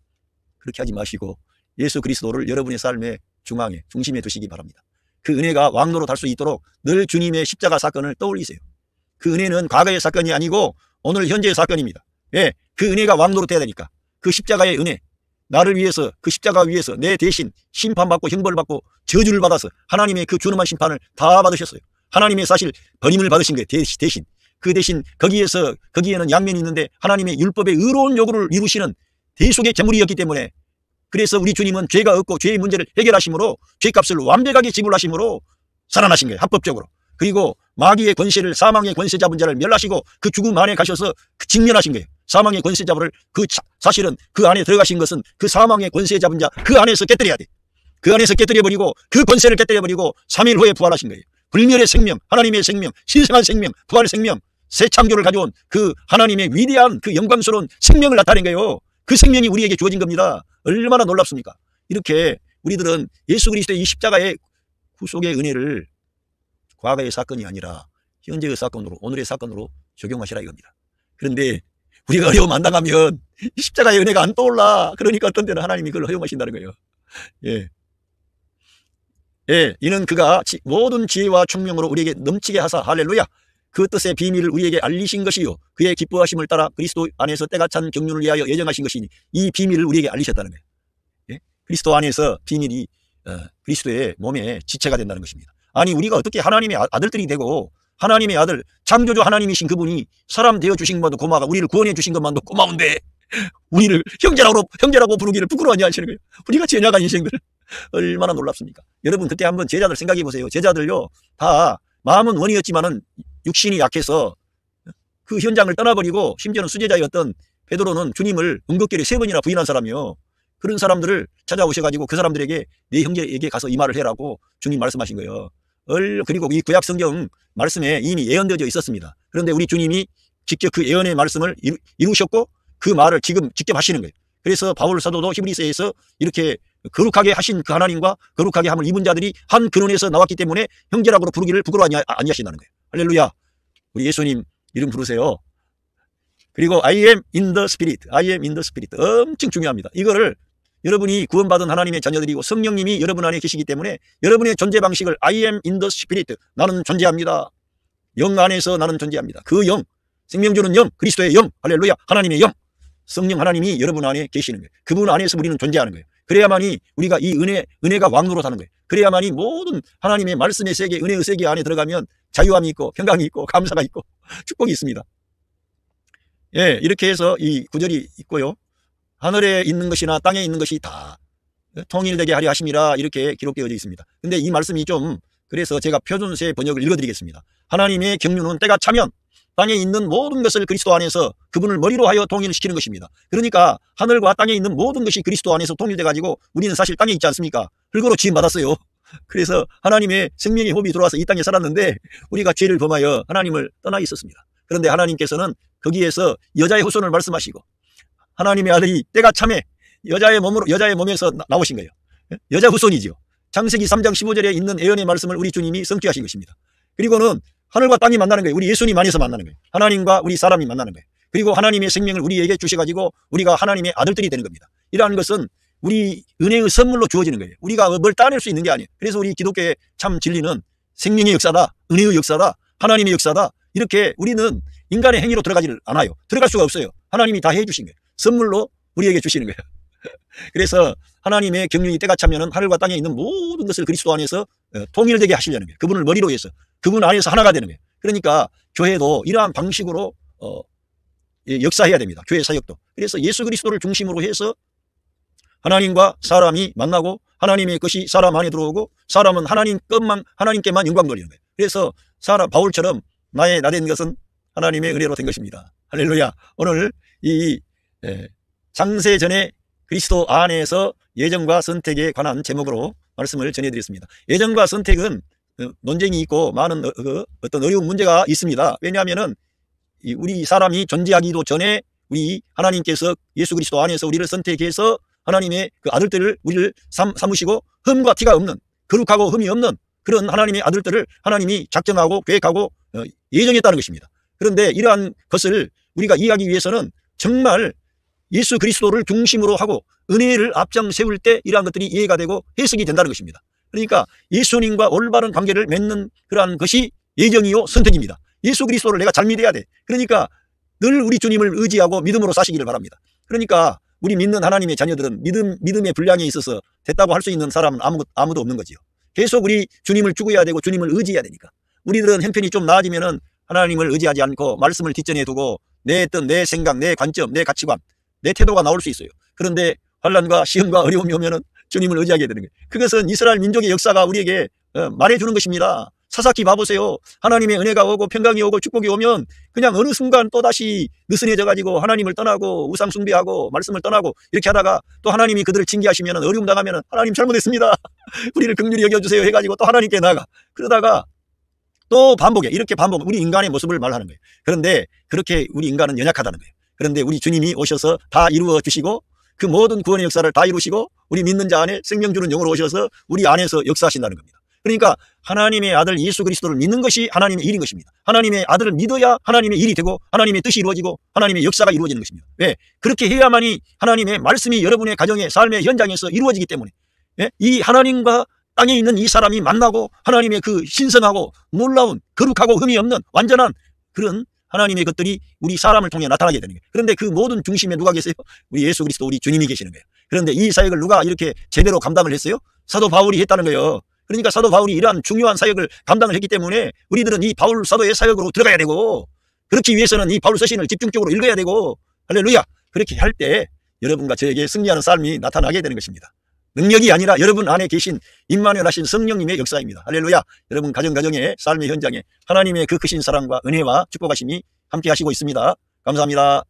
그렇게 하지 마시고 예수 그리스도를 여러분의 삶의 중앙에 중심에 두시기 바랍니다. 그 은혜가 왕노로 달 수 있도록 늘 주님의 십자가 사건을 떠올리세요. 그 은혜는 과거의 사건이 아니고 오늘 현재의 사건입니다. 예, 그 은혜가 왕노릇해야 되니까 그 십자가의 은혜 나를 위해서 그 십자가 위에서 내 대신 심판받고 형벌받고 저주를 받아서 하나님의 그 준엄한 심판을 다 받으셨어요. 하나님의 사실 버림을 받으신 거예요. 대신 그 대신 거기에는 양면이 있는데 하나님의 율법의 의로운 요구를 이루시는 대속의 제물이었기 때문에 그래서 우리 주님은 죄가 없고 죄의 문제를 해결하심으로 죄값을 완벽하게 지불하심으로 살아나신 거예요. 합법적으로. 그리고 마귀의 권세를, 사망의 권세 잡은 자를 멸하시고 그 죽음 안에 가셔서 직면하신 거예요. 사망의 권세 잡을 사실은 그 안에 들어가신 것은 그 사망의 권세 잡은 자 그 안에서 깨뜨려야 돼. 그 안에서 깨뜨려버리고 그 권세를 깨뜨려버리고 3일 후에 부활하신 거예요. 불멸의 생명, 하나님의 생명, 신성한 생명, 부활의 생명, 새 창조를 가져온 그 하나님의 위대한 그 영광스러운 생명을 나타낸 거예요. 그 생명이 우리에게 주어진 겁니다. 얼마나 놀랍습니까? 이렇게 우리들은 예수 그리스도의 이 십자가의 구속의 은혜를 과거의 사건이 아니라 현재의 사건으로, 오늘의 사건으로 적용하시라 이겁니다. 그런데 우리가 어려움 안 당하면 십자가의 은혜가 안 떠올라. 그러니까 어떤 때는 하나님이 그걸 허용하신다는 거예요. 예. 예, 이는 그가 모든 지혜와 총명으로 우리에게 넘치게 하사, 할렐루야, 그 뜻의 비밀을 우리에게 알리신 것이요 그의 기뻐하심을 따라 그리스도 안에서 때가 찬 경륜을 위하여 예정하신 것이니 이 비밀을 우리에게 알리셨다는 거예요. 예? 그리스도 안에서 비밀이 그리스도의 몸에 지체가 된다는 것입니다. 아니 우리가 어떻게 하나님의 아들들이 되고 하나님의 아들, 창조주 하나님이신 그분이 사람 되어주신 것만도 고마워, 우리를 구원해 주신 것만도 고마운데 우리를 형제라고 부르기를 부끄러워하냐 하시는 거예요. 우리가 제냐간 인생들 얼마나 놀랍습니까? 여러분 그때 한번 제자들 생각해 보세요. 제자들요 다 마음은 원이었지만은 육신이 약해서 그 현장을 떠나버리고 심지어는 수제자였던 베드로는 주님을 은극결에 3번이나 부인한 사람이요. 그런 사람들을 찾아오셔가지고 그 사람들에게 네 형제에게 가서 이 말을 해라고 주님 말씀하신 거예요. 그리고 이 구약 성경 말씀에 이미 예언되어져 있었습니다. 그런데 우리 주님이 직접 그 예언의 말씀을 이루셨고 그 말을 지금 직접 하시는 거예요. 그래서 바울 사도도 히브리서에서 이렇게 거룩하게 하신 그 하나님과 거룩하게 함을 입은 자들이 한 근원에서 나왔기 때문에 형제라고 부르기를 부끄러워하지 아니하신다는 거예요. 할렐루야. 우리 예수님 이름 부르세요. 그리고 I am in the spirit. I am in the spirit. 엄청 중요합니다. 이거를 여러분이 구원받은 하나님의 자녀들이고 성령님이 여러분 안에 계시기 때문에 여러분의 존재 방식을 I am in the spirit. 나는 존재합니다. 영 안에서 나는 존재합니다. 그 영, 생명 주는 영, 그리스도의 영, 할렐루야, 하나님의 영, 성령 하나님이 여러분 안에 계시는 거예요. 그분 안에서 우리는 존재하는 거예요. 그래야만이 우리가 이 은혜가 왕노릇하는 거예요. 그래야만이 모든 하나님의 말씀의 세계, 은혜의 세계 안에 들어가면 자유함이 있고 평강이 있고 감사가 있고 축복이 있습니다. 예, 이렇게 해서 이 구절이 있고요. 하늘에 있는 것이나 땅에 있는 것이 다 통일되게 하려 하심이라 이렇게 기록되어져 있습니다. 근데 이 말씀이 좀 그래서 제가 표준세 번역을 읽어드리겠습니다. 하나님의 경륜은 때가 차면 땅에 있는 모든 것을 그리스도 안에서 그분을 머리로 하여 통일시키는 것입니다. 그러니까 하늘과 땅에 있는 모든 것이 그리스도 안에서 통일돼 가지고 우리는 사실 땅에 있지 않습니까? 흙으로 지음 받았어요. 그래서 하나님의 생명의 호흡이 들어와서 이 땅에 살았는데 우리가 죄를 범하여 하나님을 떠나 있었습니다. 그런데 하나님께서는 거기에서 여자의 후손을 말씀하시고 하나님의 아들이 때가 참에 여자의 몸에서 나오신 거예요. 여자 후손이죠. 창세기 3장 15절에 있는 예언의 말씀을 우리 주님이 성취하신 것입니다. 그리고는 하늘과 땅이 만나는 거예요. 우리 예수님 안에서 만나는 거예요. 하나님과 우리 사람이 만나는 거예요. 그리고 하나님의 생명을 우리에게 주셔가지고 우리가 하나님의 아들들이 되는 겁니다. 이러한 것은 우리 은혜의 선물로 주어지는 거예요. 우리가 뭘 따낼 수 있는 게 아니에요. 그래서 우리 기독교의 참 진리는 생명의 역사다, 은혜의 역사다, 하나님의 역사다. 이렇게 우리는 인간의 행위로 들어가지를 않아요. 들어갈 수가 없어요. 하나님이 다 해주신 거예요. 선물로 우리에게 주시는 거예요. 그래서 하나님의 경륜이 때가 차면은 하늘과 땅에 있는 모든 것을 그리스도 안에서 통일되게 하시려는 거예요. 그분을 머리로 해서 그분 안에서 하나가 되는 거예요. 그러니까 교회도 이러한 방식으로 역사해야 됩니다. 교회 사역도. 그래서 예수 그리스도를 중심으로 해서 하나님과 사람이 만나고 하나님의 것이 사람 안에 들어오고 사람은 하나님께만 영광 돌리는 거예요. 그래서 바울처럼 나된 것은 하나님의 은혜로 된 것입니다. 할렐루야. 오늘 이 창세 전에 그리스도 안에서 예정과 선택에 관한 제목으로 말씀을 전해드렸습니다. 예정과 선택은 논쟁이 있고 많은 어떤 어려운 문제가 있습니다. 왜냐하면은 우리 사람이 존재하기도 전에 우리 하나님께서 예수 그리스도 안에서 우리를 선택해서 하나님의 그 아들들을 우리를 삼으시고 흠과 티가 없는 거룩하고 흠이 없는 그런 하나님의 아들들을 하나님이 작정하고 계획하고 예정했다는 것입니다. 그런데 이러한 것을 우리가 이해하기 위해서는 정말 예수 그리스도를 중심으로 하고 은혜를 앞장 세울 때 이러한 것들이 이해가 되고 해석이 된다는 것입니다. 그러니까 예수님과 올바른 관계를 맺는 그러한 것이 예정이요 선택입니다. 예수 그리스도를 내가 잘 믿어야 돼. 그러니까 늘 우리 주님을 의지하고 믿음으로 사시기를 바랍니다. 그러니까 우리 믿는 하나님의 자녀들은 믿음의 분량에 있어서 됐다고 할 수 있는 사람은 아무도 없는 거지요. 계속 우리 주님을 죽어야 되고 주님을 의지해야 되니까. 우리들은 형편이 좀 나아지면은 하나님을 의지하지 않고 말씀을 뒷전에 두고 내 생각, 내 관점, 내 가치관, 내 태도가 나올 수 있어요. 그런데 환난과 시험과 어려움이 오면은 주님을 의지하게 되는 거예요. 그것은 이스라엘 민족의 역사가 우리에게 말해주는 것입니다. 사사기 봐보세요. 하나님의 은혜가 오고 평강이 오고 축복이 오면 그냥 어느 순간 또다시 느슨해져 가지고 하나님을 떠나고 우상 숭배하고 말씀을 떠나고 이렇게 하다가 또 하나님이 그들을 징계하시면 어려움 당하면 하나님 잘못했습니다. 우리를 긍휼히 여겨주세요 해가지고 또 하나님께 나가. 그러다가 또 반복해. 이렇게 반복. 우리 인간의 모습을 말하는 거예요. 그런데 그렇게 우리 인간은 연약하다는 거예요. 그런데 우리 주님이 오셔서 다 이루어 주시고 그 모든 구원의 역사를 다 이루시고 우리 믿는 자 안에 생명 주는 영으로 오셔서 우리 안에서 역사하신다는 겁니다. 그러니까 하나님의 아들 예수 그리스도를 믿는 것이 하나님의 일인 것입니다. 하나님의 아들을 믿어야 하나님의 일이 되고 하나님의 뜻이 이루어지고 하나님의 역사가 이루어지는 것입니다. 왜? 그렇게 해야만이 하나님의 말씀이 여러분의 가정의 삶의 현장에서 이루어지기 때문에 이 하나님과 땅에 있는 이 사람이 만나고 하나님의 그 신성하고 놀라운 거룩하고 흠이 없는 완전한 그런 하나님의 것들이 우리 사람을 통해 나타나게 되는 거예요. 그런데 그 모든 중심에 누가 계세요? 우리 예수 그리스도 우리 주님이 계시는 거예요. 그런데 이 사역을 누가 이렇게 제대로 감당을 했어요? 사도 바울이 했다는 거예요. 그러니까 사도 바울이 이러한 중요한 사역을 감당을 했기 때문에 우리들은 이 바울 사도의 사역으로 들어가야 되고 그렇기 위해서는 이 바울 서신을 집중적으로 읽어야 되고 할렐루야. 그렇게 할 때 여러분과 저에게 승리하는 삶이 나타나게 되는 것입니다. 능력이 아니라 여러분 안에 계신 임마누엘 하신 성령님의 역사입니다. 할렐루야. 여러분 가정의 삶의 현장에 하나님의 그 크신 사랑과 은혜와 축복하심이 함께 하시고 있습니다. 감사합니다.